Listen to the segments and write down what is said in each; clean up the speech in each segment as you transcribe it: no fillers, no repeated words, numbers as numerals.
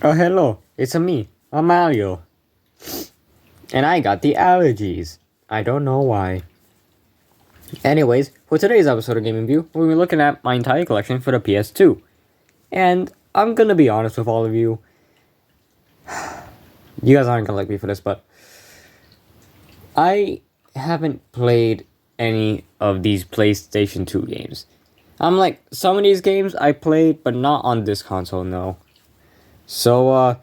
Oh, hello, it's me, I'm Mario. And I got the allergies. I don't know why. Anyways, for today's episode of Gaming View, we'll be looking at my entire collection for the PS2. And I'm gonna be honest with all of you. You guys aren't gonna like me for this, but I haven't played any of these PlayStation 2 games. I'm like, some of these games I played, but not on this console, no. So,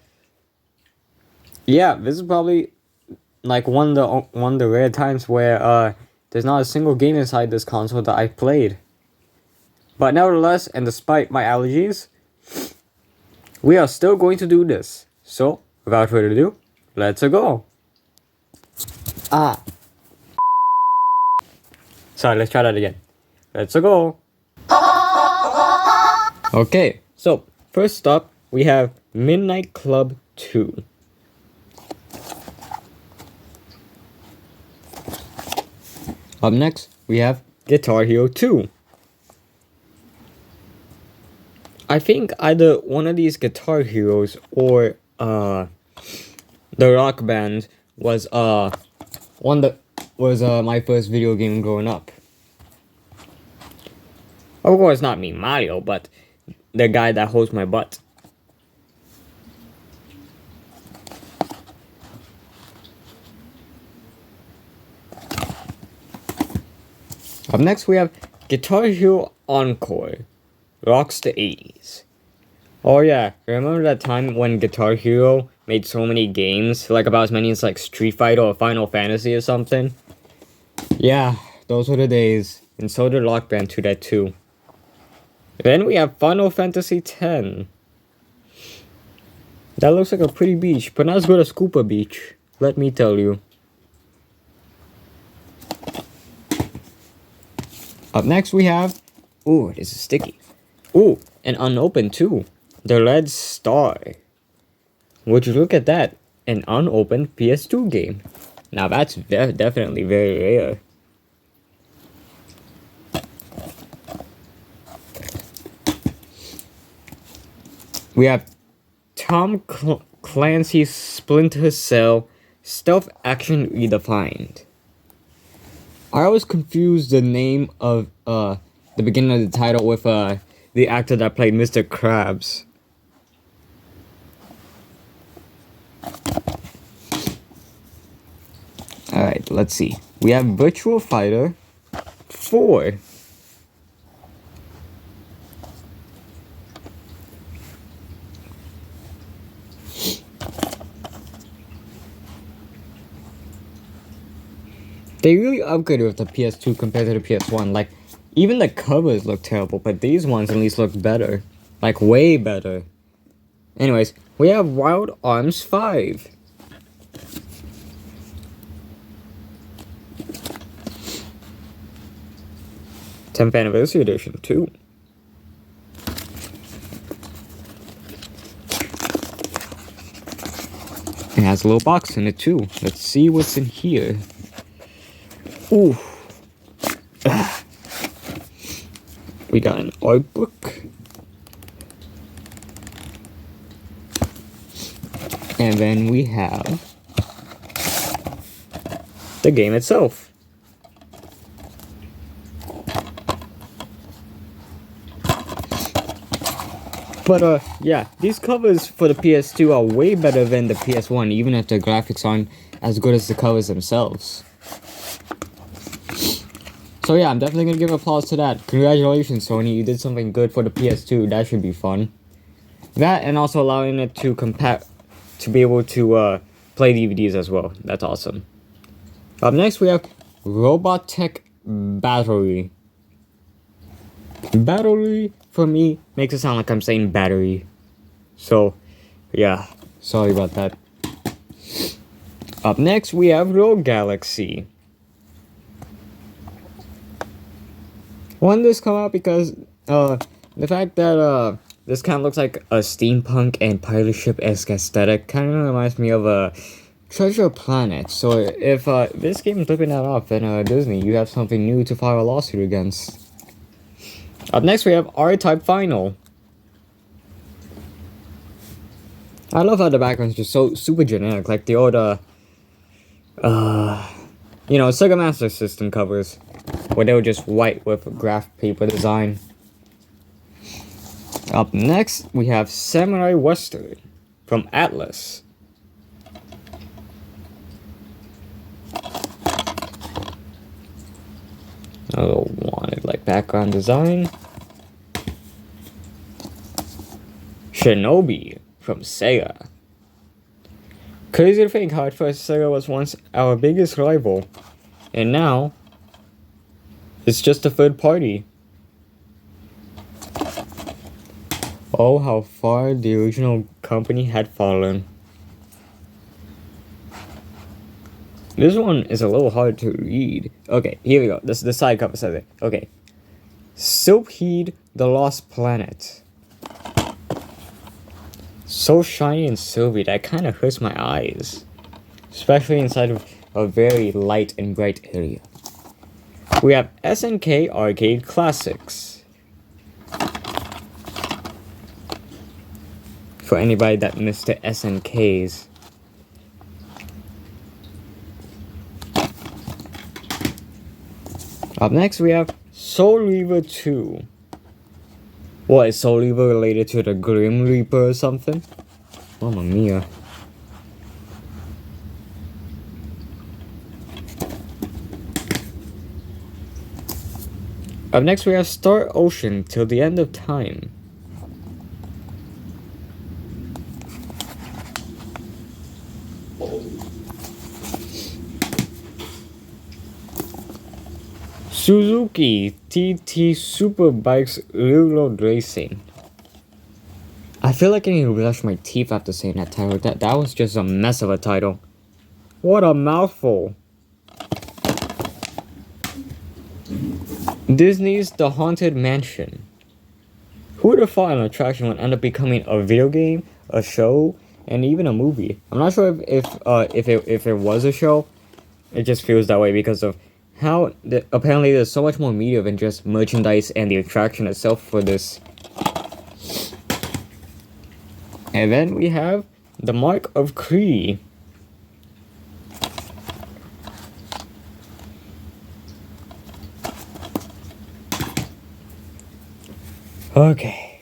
yeah, this is probably like one of the rare times where there's not a single game inside this console that I played. But nevertheless, and despite my allergies, we are still going to do this. So, without further ado, let's go. Sorry, let's try that again. Let's go. Okay, so first up we have Midnight Club 2. Up next, we have Guitar Hero 2. I think either one of these Guitar Heroes or the Rock Band was one that was my first video game growing up. Of course, not me, Mario, but the guy that holds my butt. Up next, we have Guitar Hero Encore. Rocks the 80s. Oh yeah, remember that time when Guitar Hero made so many games? Like about as many as like Street Fighter or Final Fantasy or something? Yeah, those were the days. And so did Rock Band 2 that too. Then we have Final Fantasy X. That looks like a pretty beach, but not as good as Scuba Beach. Let me tell you. Up next we have... Ooh, this is sticky. Ooh, and unopened too. The Red Star. Would you look at that? An unopened PS2 game. Now that's definitely very rare. We have Tom Clancy's Splinter Cell Stealth Action Redefined. I always confuse the name of the beginning of the title with the actor that played Mr. Krabs. Alright, let's see. We have Virtual Fighter 4. They really upgraded with the PS2 compared to the PS1. Like, even the covers look terrible, but these ones at least look better. Like, way better. Anyways, we have Wild Arms 5. th Anniversary Edition, too. It has a little box in it, too. Let's see what's in here. Ooh. We got an art book. And then we have the game itself. But yeah, these covers for the PS2 are way better than the PS1, even if the graphics aren't as good as the covers themselves. So yeah, I'm definitely gonna give applause to that. Congratulations, Sony, you did something good for the PS2. That should be fun. That and also allowing it to be able to play DVDs as well. That's awesome. Up next, we have Robotech Battery. Battery, for me, makes it sound like I'm saying battery. So, yeah, sorry about that. Up next, we have Rogue Galaxy. When this come out because the fact that this kind of looks like a steampunk and pirate ship-esque aesthetic kind of reminds me of a Treasure Planet. So if this game is ripping that off, then Disney, you have something new to file a lawsuit against. Up next, we have R-Type Final. I love how the background's just so super generic, like the old Sega Master System covers, where they were just white with graph paper design. Up next, we have Samurai Western from Atlas. Oh, wanted like background design. Shinobi from Sega. Crazy to think how at first Sega was once our biggest rival, and now it's just a third party. Oh, how far the original company had fallen. This one is a little hard to read. Okay, here we go. This the side cover says it. Okay. Silpheed, the Lost Planet. So shiny and silvery that kind of hurts my eyes. Especially inside of a very light and bright area. We have SNK Arcade Classics. For anybody that missed the SNKs. Up next we have Soul Reaver 2. What, is Soul Reaver related to the Grim Reaper or something? Mamma mia. Up next we have Star Ocean Till the End of Time. Suzuki TT Superbikes Real Racing. I feel like I need to brush my teeth after saying that title. That was just a mess of a title. What a mouthful. Disney's The Haunted Mansion. Who would have thought an attraction would end up becoming a video game, a show, and even a movie? I'm not sure if it was a show. It just feels that way because of how apparently there's so much more media than just merchandise and the attraction itself for this. And then we have the Mark of Cree. Okay.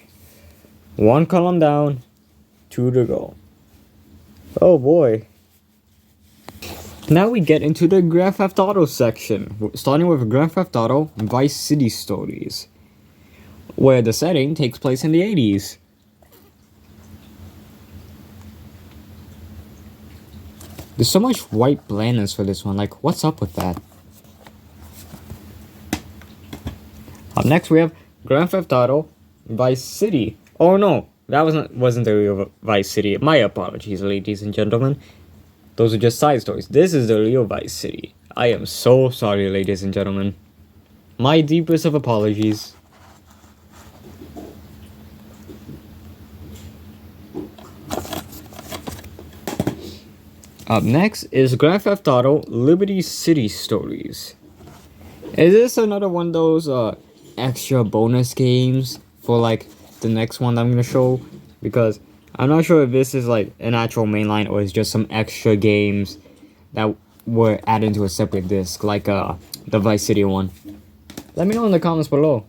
One column down, 2 to go. Oh boy. Now we get into the Grand Theft Auto section, starting with Grand Theft Auto Vice City Stories, where the setting takes place in the 80s. There's so much white blandness for this one, like what's up with that? Up next we have Grand Theft Auto Vice City. Oh no, that wasn't the real Vice City. My apologies, ladies and gentlemen. Those are just side stories. This is the real Vice City. I am so sorry, ladies and gentlemen. My deepest of apologies. Up next is Grand Theft Auto Liberty City Stories. Is this another one of those extra bonus games for like the next one that I'm gonna show? Because I'm not sure if this is like an actual mainline or it's just some extra games that were added to a separate disc, like the Vice City one. Let me know in the comments below.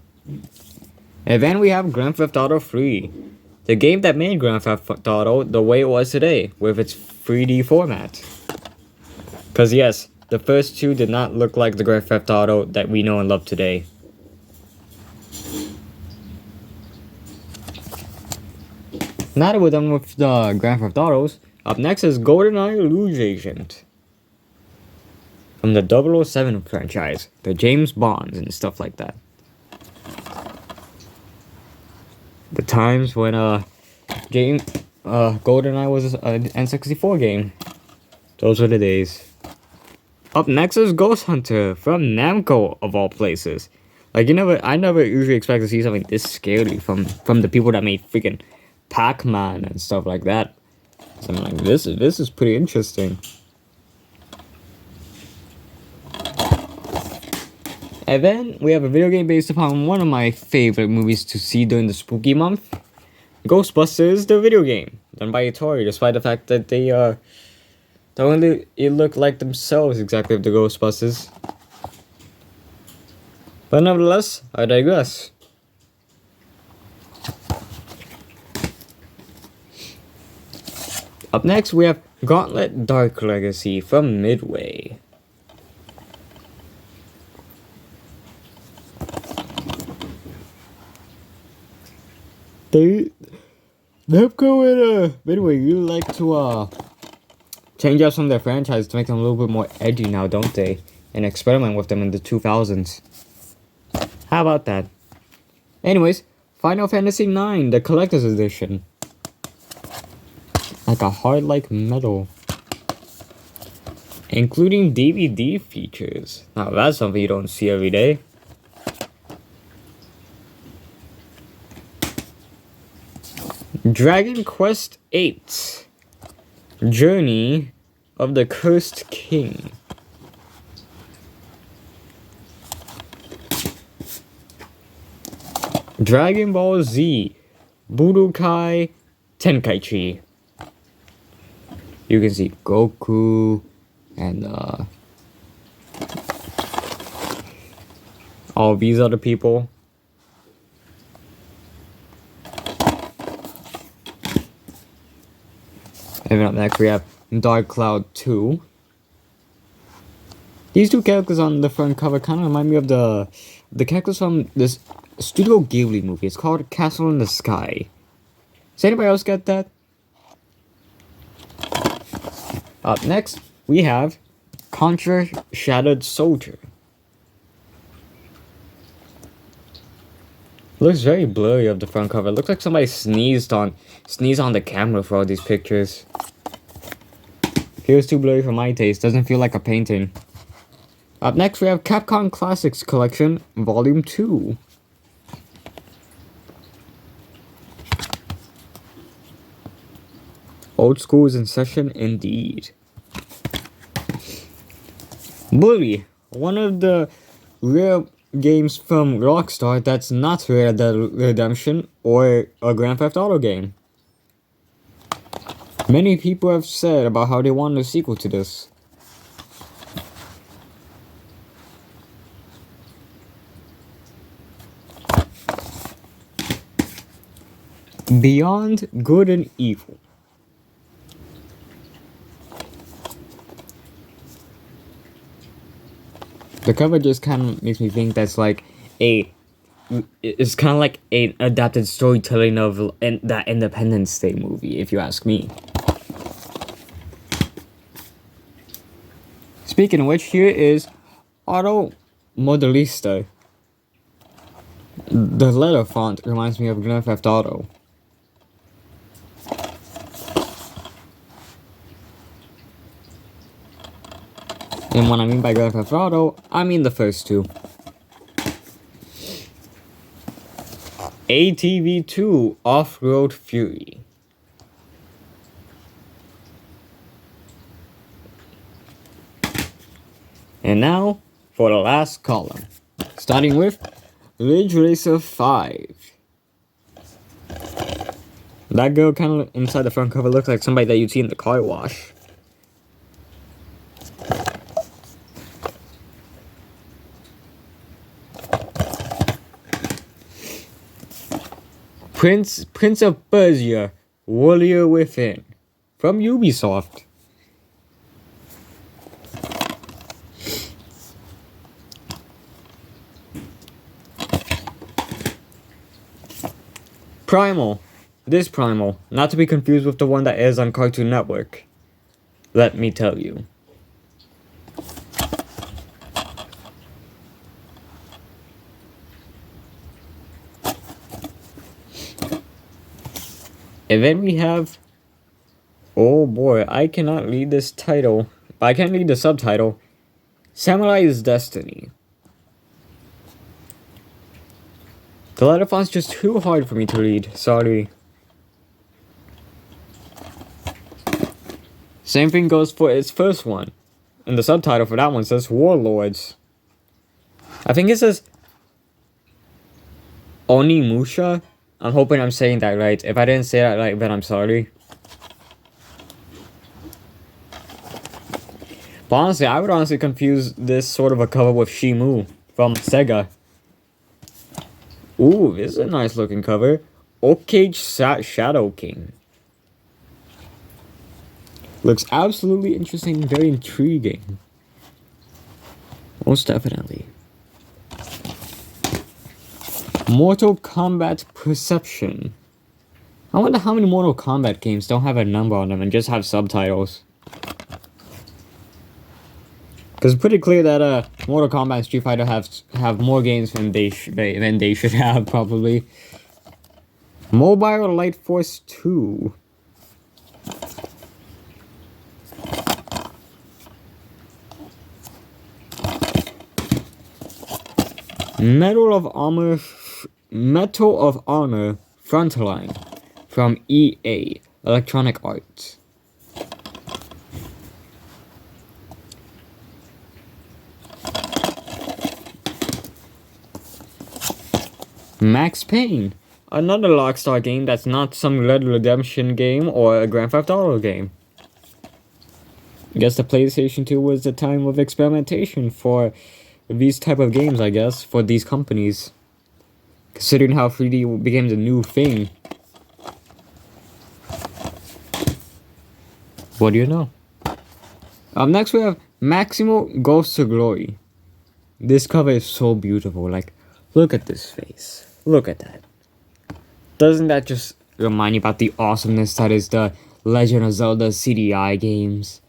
And then we have Grand Theft Auto 3, the game that made Grand Theft Auto the way it was today, with its 3D format. Because yes, the first two did not look like the Grand Theft Auto that we know and love today. Now that we're done with the Grand Theft Autos, up next is GoldenEye Rouge Agent. From the 007 franchise, the James Bonds and stuff like that. The times when GoldenEye was an N64 game. Those were the days. Up next is Ghost Hunter from Namco of all places. Like I never usually expect to see something this scary from the people that made freaking Pac-Man and stuff like that. So I'm like, this is pretty interesting. And then we have a video game based upon one of my favorite movies to see during the spooky month, Ghostbusters, the video game. than by Atari, despite the fact that they don't really look like themselves exactly with the Ghostbusters. But nevertheless, I digress. Up next, we have Gauntlet Dark Legacy from Midway. Namco and Midway, you like to change up some of their franchises to make them a little bit more edgy now, don't they? And experiment with them in the 2000s. How about that? Anyways, Final Fantasy IX, the Collector's Edition. Like a hard like metal. Including DVD features. Now that's something you don't see every day. Dragon Quest VIII. Journey of the Cursed King. Dragon Ball Z. Budokai Tenkaichi. You can see Goku and all these other people. And then up next we have Dark Cloud 2. These two characters on the front cover kind of remind me of the characters from this Studio Ghibli movie. It's called Castle in the Sky. Does anybody else get that? Up next, we have Contra Shattered Soldier. Looks very blurry of the front cover. It looks like somebody sneezed on the camera for all these pictures. Feels too blurry for my taste. Doesn't feel like a painting. Up next, we have Capcom Classics Collection Volume 2. Old school is in session indeed. Bully, one of the rare games from Rockstar that's not Red Dead Redemption or a Grand Theft Auto game. Many people have said about how they want a sequel to this. Beyond Good and Evil. The cover just kind of makes me think that's like it's kind of like an adapted storytelling of that Independence Day movie, if you ask me. Speaking of which, here is Auto Modelista. The letter font reminds me of Grand Theft Auto. And what I mean by Grand Theft Auto, I mean the first two. ATV2 Off-Road Fury. And now, for the last column. Starting with Ridge Racer 5. That girl kind of inside the front cover looks like somebody that you'd see in the car wash. Prince of Persia, Warrior Within, from Ubisoft. Primal. This Primal, not to be confused with the one that airs on Cartoon Network. Let me tell you. And then we have, oh boy, I cannot read this title, but I can read the subtitle, Samurai's Destiny. The letter font's just too hard for me to read, sorry. Same thing goes for its first one. And the subtitle for that one says Warlords. I think it says Onimusha. I'm hoping I'm saying that right. If I didn't say that right, then I'm sorry. But honestly, I would honestly confuse this sort of a cover with Shimu from Sega. Ooh, this is a nice looking cover. Oak-Cage Shadow King. Looks absolutely interesting and very intriguing. Most definitely. Mortal Kombat Perception. I wonder how many Mortal Kombat games don't have a number on them and just have subtitles. Because it's pretty clear that Mortal Kombat and Street Fighter have more games than they should have, probably. Mobile Light Force 2. Metal of Honor Frontline from EA Electronic Arts. Max Payne, another Rockstar game that's not some Red Redemption game or a Grand Theft Auto game. I guess the PlayStation 2 was the time of experimentation for these type of games, I guess, for these companies. Considering how 3D became the new thing. What do you know? Up next we have Maximo Goes to Glory. This cover is so beautiful, like, look at this face. Look at that. Doesn't that just remind you about the awesomeness that is the Legend of Zelda CDI games?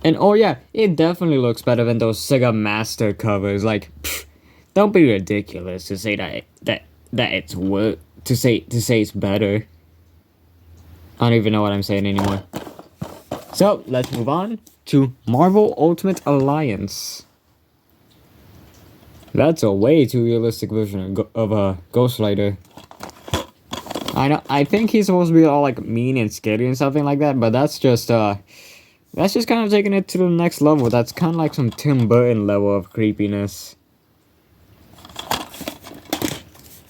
And oh yeah, it definitely looks better than those Sega Master covers. Like, pfft, don't be ridiculous to say that it's worth to say it's better. I don't even know what I'm saying anymore. So let's move on to Marvel Ultimate Alliance. That's a way too realistic version of a Ghost Rider. I think he's supposed to be all like mean and scary and something like that, but that's just kind of taking it to the next level. That's kind of like some Tim Burton level of creepiness.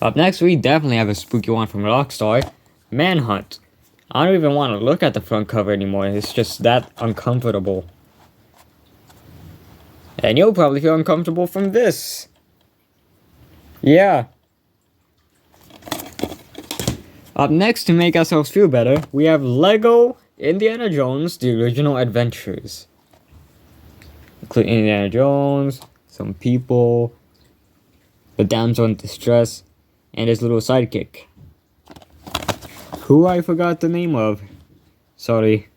Up next, we definitely have a spooky one from Rockstar, Manhunt. I don't even want to look at the front cover anymore. It's just that uncomfortable. And you'll probably feel uncomfortable from this. Yeah. Up next, to make ourselves feel better, we have Lego Indiana Jones, The Original Adventures. Including Indiana Jones, some people, the damsel in distress, and his little sidekick. Who I forgot the name of. Sorry.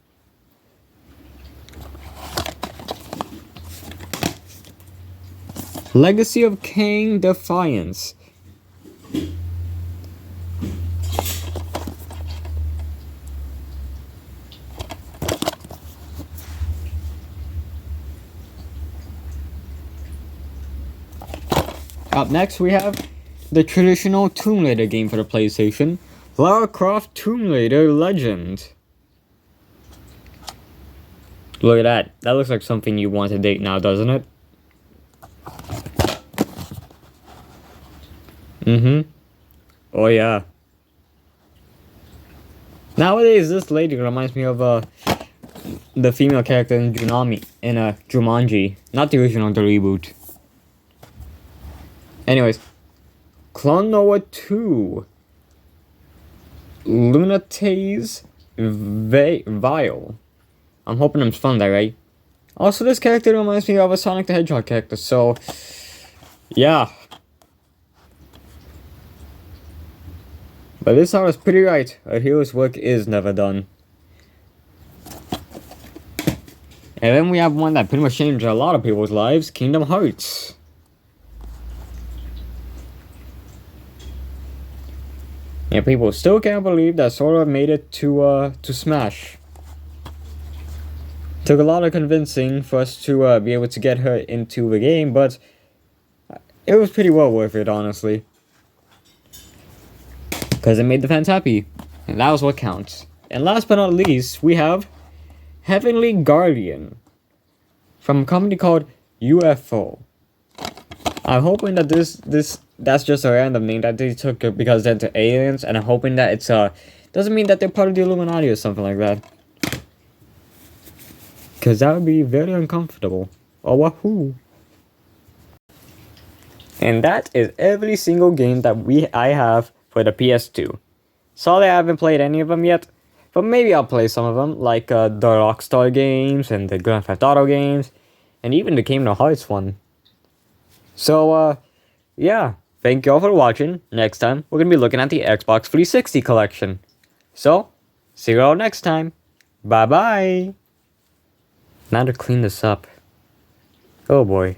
Legacy of Kain Defiance. Up next we have the traditional Tomb Raider game for the PlayStation, Lara Croft Tomb Raider Legend. Look at that. That looks like something you want to date now, doesn't it? Oh yeah. Nowadays, this lady reminds me of the female character in Jumanji. Not the original, the reboot. Anyways, Clonoa 2. Lunates Vile. I'm hoping I'm spelling that right. Also, this character reminds me of a Sonic the Hedgehog character, so yeah. But this was pretty right. A hero's work is never done. And then we have one that pretty much changed a lot of people's lives, Kingdom Hearts. And people still can't believe that Sora made it to Smash. Took a lot of convincing for us to be able to get her into the game, but it was pretty well worth it, honestly. Because it made the fans happy, and that was what counts. And last but not least, we have Heavenly Guardian from a company called UFO. I'm hoping that that's just a random name that they took because they're into aliens, and I'm hoping that it's doesn't mean that they're part of the Illuminati or something like that. Because that would be very uncomfortable. Oh, wahoo. And that is every single game that I have for the PS2. Sorry I haven't played any of them yet, but maybe I'll play some of them, like the Rockstar games and the Grand Theft Auto games, and even the Kingdom Hearts one. So, yeah, thank you all for watching. Next time, we're going to be looking at the Xbox 360 collection. So, see you all next time. Bye-bye. Now to clean this up. Oh boy.